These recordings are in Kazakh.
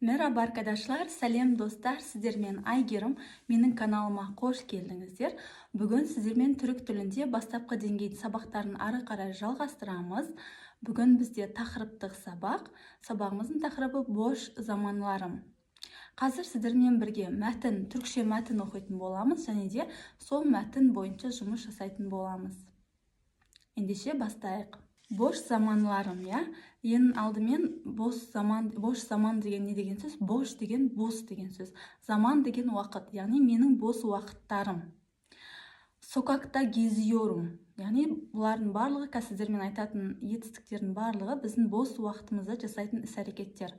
Merhaba arkadaşlar, сәлем достар, сіздермен Айгерім, менің каналыма қош келдіңіздер. Бүгін сіздермен түрік тілінде бастапқы деңгей сабақтарын ары қарай жалғастырамыз. Бүгін бізде тақырыптық сабақ. Сабағымыздың тақырыбы бош заманларым. Қазір сіздермен бірге түркше мәтін оқитын боламыз, және де сол мәтін бойынша жұмыс жасайтын боламыз. Ендеше бастайық. Бош заманларым, ең алдымен бош заман деген не деген сөз? Бош деген бос деген сөз. Заман деген уақыт, яғни менің бос уақыттарым. Сокакта гезиорум, яғни бұлардың барлығы, сіздермен айтатын етістіктердің барлығы біздің бос уақытымызда жасайтын іс-әрекеттер.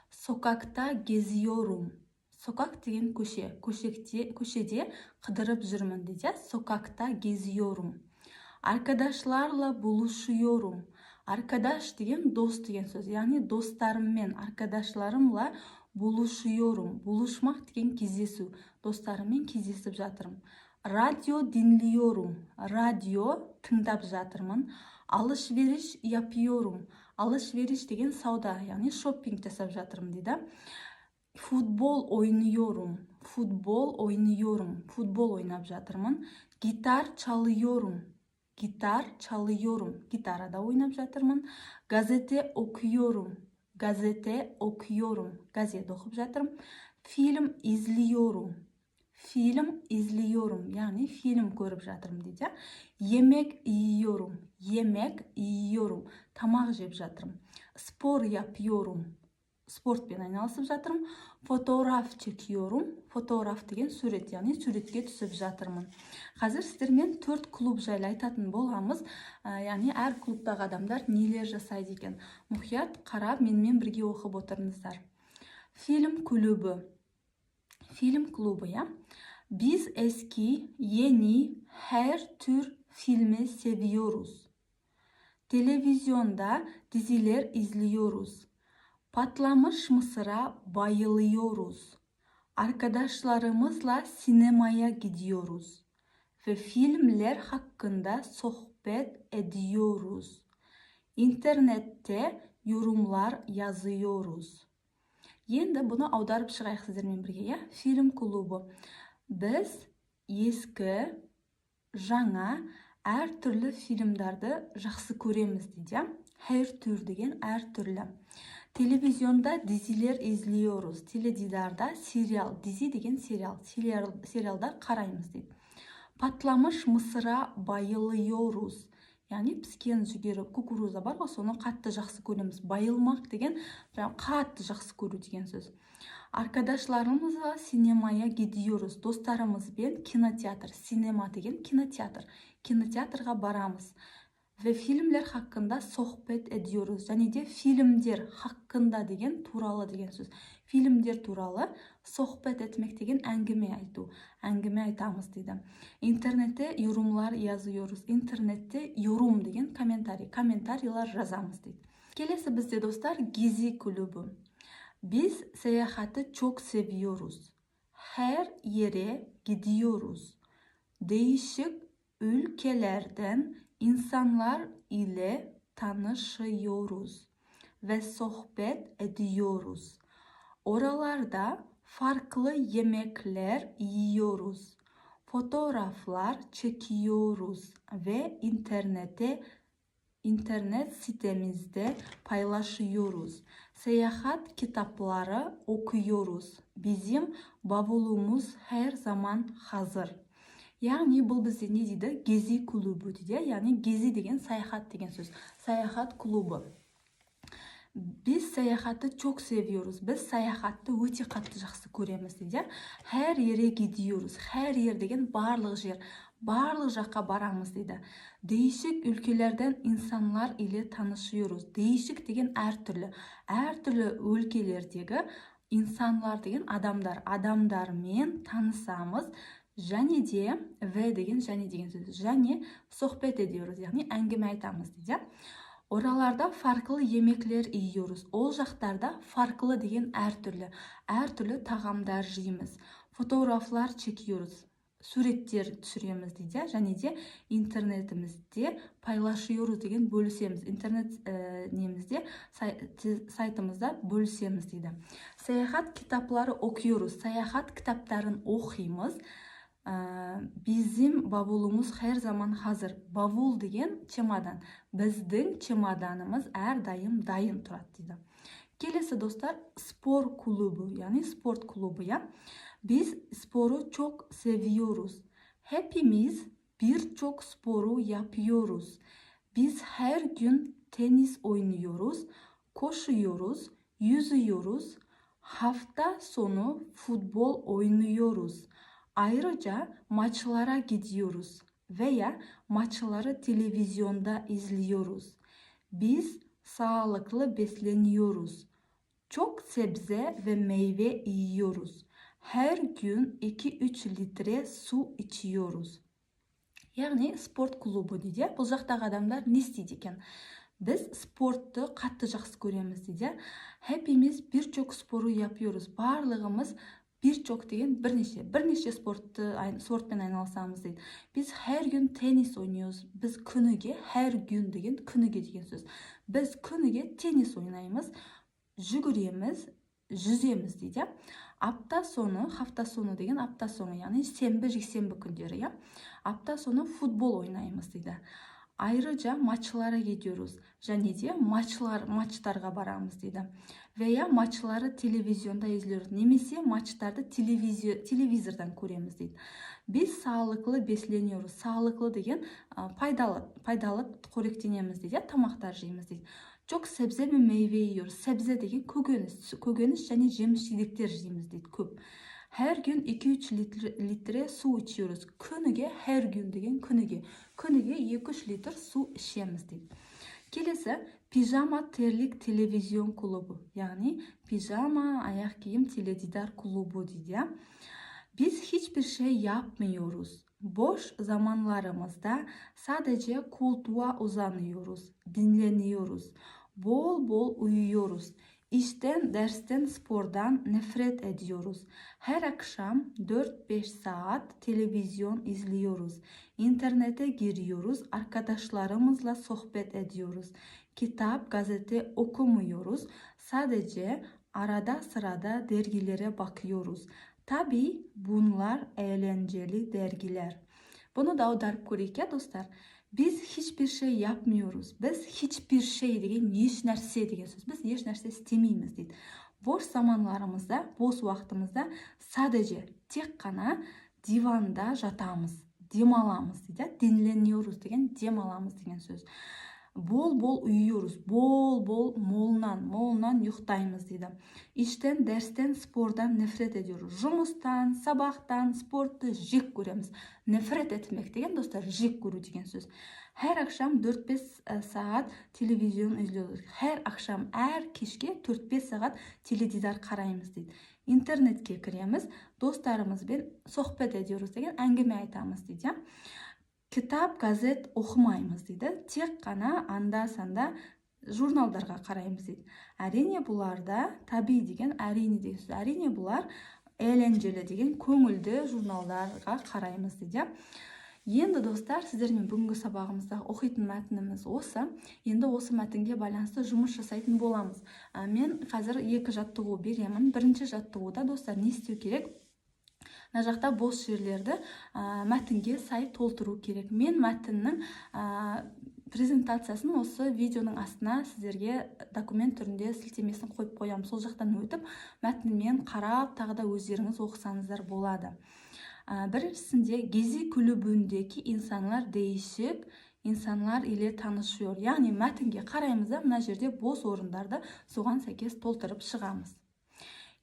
Сокакта гезиорум. Сокак деген көшеде қыдырып жүрмін дейді. Сокакта гезиорум. Arkadaşlarla buluşuyorum. Arkadaş деген дос деген сөз. Яғни достарыммен, arkadaşlarımla buluşuyorum. Buluşmak деген кездесу. Достарыммен кездесіп жатырмын. Радио dinliyorum. Радио тыңдап жатырмын. Alışveriş yapıyorum. Alışveriş деген сауда, яғни шоппинг жасап жатырмын дейді. Futbol oynuyorum. Futbol oynuyorum. Futbol ойнап жатырмын. Gitar çalıyorum. Gitar çalıyorum. Gitarada oynап жатырмын. Gazete okuyorum. Gazete okuyorum. Gazete оқып жатырмын. Film izliyorum. Film izliyorum. Yani film көріп жатырмын дейді. Yemek yiyorum. Yemek yiyorum. Тамақ жеп жатырмын. Spor yapıyorum. Спортпен айналысып жатырмын. Фотограф çekiyorum. Фотограф деген сурет, яғни суретке түсіп жатырмын. Қазір сіздермен 4 клуб жайлы айтатын боламыз. Яғни әр клубтағы адамдар нелер жасайды екен. Мұқият қарап, менімен бірге оқып отырыңыздар. Film kulübü. Film klubu, Biz eski, yeni, her tür filmi seviyoruz. Televizyonda diziler izliyoruz. Patlamış mısıra bayılıyoruz. Arkadaşlarımızla sinemaya gidiyoruz. Ve filmler hakkında sohbet ediyoruz. İnternette yorumlar yazıyoruz. Енді бұны аударып шығайық сіздермен бірге, Film клубы. Біз ескі, жаңа, әр түрлі фильмдарды жақсы көреміз дейді. Her tür деген әр түрлі. Телевизионда дизилер izliyoruz. Теледидарда сериал, дизи деген сериалдар қараймыз дейді. Patlamış mısıra bayılıyoruz. Яғни піскен жүгері кукуруза бар ғой, соны қатты жақсы көреміз. Байылмақ деген қатты жақсы көру деген сөз. Arkadaşlarımızla sinemaya gidiyoruz. Достарымызбен кинотеатр. Синема деген кинотеатр. Кинотеатрға барамыз. Ve filmler hakkında sohbet ediyoruz. Және де фильмдер hakkında деген туралы деген сөз. Фильмдер туралы sohbet etmek деген әңгіме айту. Әңгіме айтамыз дейді. Интернетте yorumlar yazıyoruz. Интернетте yorum деген комментарийлар жазамыз дейді. Келесі бізде достар Gezi kulübü. Biz seyahati çok seviyoruz. Her yere gidiyoruz. Değişik ülkelerden İnsanlar ile tanışıyoruz ve sohbet ediyoruz. Oralarda farklı yemekler yiyoruz. Fotoğraflar çekiyoruz ve internet sitemizde paylaşıyoruz. Seyahat kitapları okuyoruz. Bizim bavulumuz her zaman hazır. Яғни бұл бізде не дейді? Gezi клубы дейді. Яғни gezi деген саяхат деген сөз. Саяхат клубы. Biz seyahati çok seviyoruz. Біз саяхатты өте қатты жақсы көреміз дейді. Her yere gidiyoruz. Her yer деген барлық жер. Барлық жаққа барамыз дейді. Değişik ülkelerden insanlar ile tanışıyoruz. Değişik деген әртүрлі. Әртүрлі өлкелердегі insanlar деген адамдармен танысамыз. Және де, ve деген сөз. Және sohbet ediyoruz, яғни әңгіме айтамыз дейді. Oralarda farklı yemekler yiyoruz. Ол жақтарда farklı деген әртүрлі тағамдар жейміз. Fotoğraflar çekiyoruz. суреттер түсіреміз дейді, және де интернетімізде пайлашıyoruz деген бөлісеміз. Интернет немізде сайтымызда бөлісеміз дейді. Саяхат китаплары оқиyoruz. Саяхат кітаптарын оқимыз. Bizim bavulumuz her zaman hazır. Bavul деген чемодан. Біздің чемоданымыз әрдайым дайын тұрады дейді. Келесі достар, spor kulübü, yani sport kulübü ya. Biz sporu çok seviyoruz. Hepimiz birçok sporu yapıyoruz. Biz her gün tenis oynuyoruz, koşuyoruz, yüzüyoruz. Hafta sonu futbol oynuyoruz. Ayrıca maçlara gidiyoruz veya maçları televizyonda izliyoruz. Biz sağlıklı besleniyoruz. Çok sebze ve meyve yiyoruz. Her gün 2-3 litre su içiyoruz. Яғни спорт клубы дейді. Бұл жақтағы адамдар не істейді екен? Біз спортты қатты жақсы көреміз дейді. Hepimiz birçok sporu yapıyoruz. Барлығымыз birçok деген бірнеше спортпен айналысамыз дейді. Біз her gün tenis oynuyoruz. Біз күніге, her gün деген күніге деген сөз. Біз күніге теннис ойнаймыз, жүгіреміз, жүземіз дейді. Апта соны деген апта соны, яғни сенбі, жексенбі күндері, ya. Апта соны футбол ойнаймыз дейді. Ayrıca maçlara gidiyoruz. Және де maçtарға барамыз дейді. Veya maçları televizyonda izliyoruz. Немесе maçtарды телевизордан көреміз дейді. Biz sağlıklı besleniyoruz. Sağlıklı деген пайдалы қоректенеміз дейді. Тамақтар жейміз дейді. Çok sebze ve meyve yiyoruz. Sebze деген көкөніс және жеміс-жидектер жейміз дейді. Көп. Her gün 2-3 litre su içiyoruz. Күніге, her gün деген күніге 2-3 литр су ішеміз дейді. Келесі, пижама терлік телевизион клубы. Яғни пижама аяқ киім теледидар клубы дейді. Biz hiçbir şey yapmıyoruz. Boş zamanlarımızda sadece koltuğa uzanıyoruz, dinleniyoruz. Bol bol uyuyoruz. İşten, dersten, spordan nefret ediyoruz. Her akşam 4-5 saat televizyon izliyoruz. İnternete giriyoruz, arkadaşlarımızla sohbet ediyoruz. Kitap, gazete okumuyoruz. Sadece arada sırada dergilere bakıyoruz. Tabii bunlar eğlenceli dergiler. Bunu da audarıp көрейік, ya dostlar. Biz hiçbir şey yapmıyoruz. Biz hiçbir şey деген еш нәрсе деген сөз. Biz еш нәрсе істемейміз дейді. Boş zamanlarımızda, boş уақытымызда sadece тек қана диванда жатамыз, демаламыз дейді. Dinleniyoruz деген демаламыз деген сөз. Bol uyuyoruz. Bol молынан ұйықтаймыз дейді. İşten, dersten, spordan nefret ediyoruz. Жұмыстан, сабақтан, спортты жек көреміз. Nefret etmek деген достар, жек көру деген сөз. Her akşam 4-5 saat televizyon izliyoruz. Her akşam, әр кешке 4-5 saat теледидар қараймыз дейді. Интернетке кіреміз, достарымызбен sohbet ediyoruz деген әңгіме айтамыз дейді. Kitap, gazet оқымаймыз дейді. Тек қана анда-санда журналдарға қараймыз дейді. Әрине бұларда таби деген әрине деген сөз. Әрине бұлар eğlenceli деген көңілді журналдарға қараймыз дейді. Енді достар, сіздермен бүгінгі сабағымызда оқитын мәтініміз осы. Енді осы мәтінге байланысты жұмыс жасайтын боламыз. Мен қазір 2 жаттығу беремін. Бірінші жаттығуда достар не істеу керек? Мына жақта бос жерлерді мәтінге сай толтыру керек. Мен мәтіннің презентациясын осы видеоның астына сіздерге документ түрінде сілтемесін қойып қоямын. Сол жақтан өтіп, мәтінмен қарап, тағы да өздеріңіз оқысаңыздар болады. Біріншісінде Gezi kulübündeki insanlar değişik insanlar ile tanışıyor. Яғни мәтінге қараймыз да, мына жерде бос орындарды соған сәйкес толтырып шығамыз.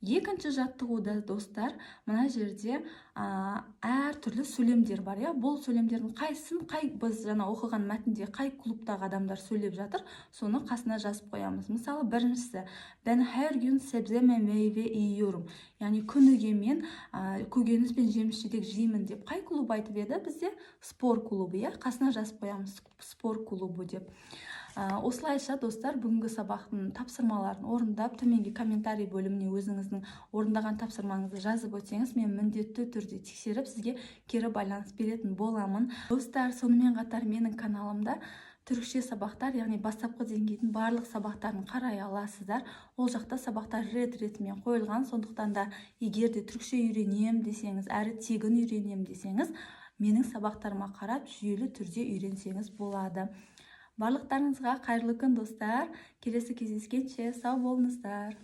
Екінші жаттығуда достар, мына жерде әр түрлі сөйлемдер бар, ya. Бұл сөйлемдердің қайсысын, біз жаңа оқыған мәтінде қай клубтағы адамдар сөйлеп жатыр, соны қасына жазып қоямыз. Мысалы, біріншісі, ben her gün sebze ve meyve yiyorum. Яғни күніге мен көкөніс пен жеміс-жидек жеймін деп қай клуб айтып еді? Бізде спор клубы, ya. Қасына жазып қоямыз, спор клубы деп. Осылайша достар, бүгінгі сабақтың тапсырмаларын орындап, төменгі комментарий бөліміне өзіңіздің орындаған тапсырмаңызды жазып өтсеңіз, мен міндетті түрде тексеріп сізге кері байланыс беретін боламын. Достар, сонымен қатар менің каналымда түрікше сабақтар, яғни бастапқы деңгейдің барлық сабақтарын қарай аласыздар. Ол жақта сабақтар рет-ретімен қойылған, сондықтан да егер де түрікше үйренем десеңіз, әрі тегін үйренем десеңіз, менің сабақтарыма қарап жүйелі түрде үйренсеңіз болады. Барлықтарыңызға қайырлы күн достар. Келесі кездескенше сау болыңыздар.